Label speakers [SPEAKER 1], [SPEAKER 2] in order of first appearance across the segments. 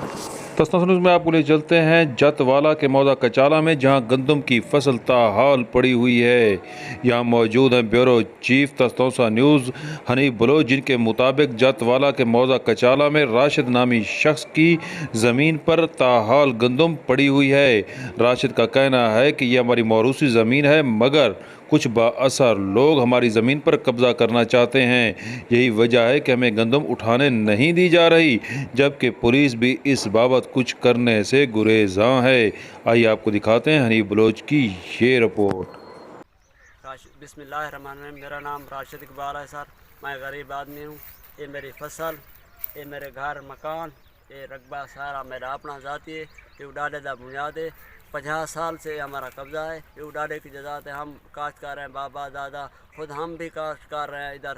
[SPEAKER 1] News میں آپ کو لے چلتے ہیں جت والا کے موضع کچالا میں، جہاں گندم کی فصل تاحال پڑی ہوئی ہے۔ یہاں موجود ہیں bureau chief Taunsa news Hanif Baloch, جن کے مطابق جت والا کے موضع کچالا میں راشد نامی شخص کی زمین پر تاحال گندم پڑی ہوئی ہے۔ راشد کا کہنا ہے کہ یہ ہماری مورثی زمین ہے، مگر کچھ بااثر لوگ ہماری زمین پر قبضہ کرنا چاہتے ہیں۔ یہی وجہ ہے کہ ہمیں گندم اٹھانے نہیں دی جا رہی، جبکہ پولیس بھی اس بابت کچھ کرنے سے گریزاں ہے۔ آئیے آپ کو دکھاتے ہیں حنیف بلوچ کی یہ رپورٹ۔
[SPEAKER 2] بسم اللہ الرحمن الرحیم۔ میرا نام راشد اقبال ہے سر، میں غریب آدمی ہوں۔ یہ میری فصل، یہ میرے گھر مکان، یہ رقبہ سارا میرا اپنا ذاتی ہے۔ یہ اڈاڈے دا بنیاد ہے، 50 سال سے ہمارا قبضہ ہے۔ یہ اڈاڈے کی جزات ہے، ہم کاشتکار ہیں، بابا دادا خود ہم بھی کاشتکار رہے ہیں۔ ادھر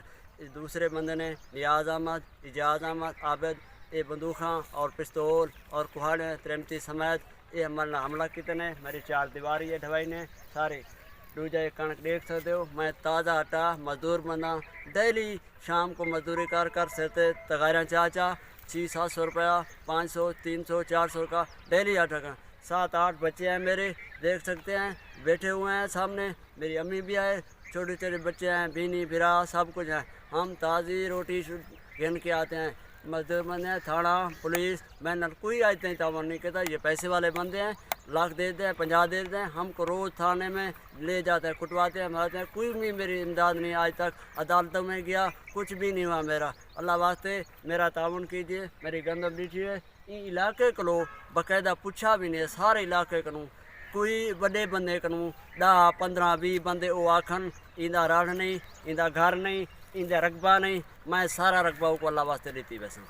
[SPEAKER 2] دوسرے بندے نے نیاز احمد، اجاز احمد، عابد، یہ بندوقاں اور پستول اور کہاڑے ترمتی سمیت یہ حملہ کتنے میری 4 دیواری ہے ڈھوائی نے سارے دوجا کنک دیکھ سکتے ہو۔ میں تازہ آٹا مزدور بندہ، ڈیلی شام کو مزدوری کر سکتے تغیرہ چاچا 600-700 روپیہ، 500 300 400 کا ڈیلی آٹا کا۔ 7-8 بچے ہیں میرے، دیکھ سکتے ہیں بیٹھے ہوئے ہیں سامنے۔ میری امی بھی ہے، چھوٹے چھوٹے بچے ہیں، بینی بھرا سب کچھ ہیں۔ ہم تازی روٹی گن کے آتے ہیں۔ مزدور بندے ہیں، تھانہ پولیس میں کوئی آج تک تعاون نہیں کرتا۔ یہ پیسے والے بندے ہیں، لاکھ دے دیں 50 دے دیں، ہم کو روز تھانے میں لے جاتے ہیں، کٹواتے ہیں، مارتے ہیں۔ کوئی بھی میری امداد نہیں آج تک، عدالتوں میں گیا کچھ بھی نہیں ہوا میرا۔ اللہ واسطے میرا تعاون کیجیے، میری گندم لیجیے۔ ان علاقے کو لو باقاعدہ پوچھا بھی نہیں، سارے علاقے کو کوئی بڑے بندے کنوں 10 15 20 بندے وہ آکھن اندا راڑ نہیں، اندا گھر نہیں، اندا رقبہ نہیں۔ میں سارا رقبہ کو اللہ واسطے لیتی ویسے۔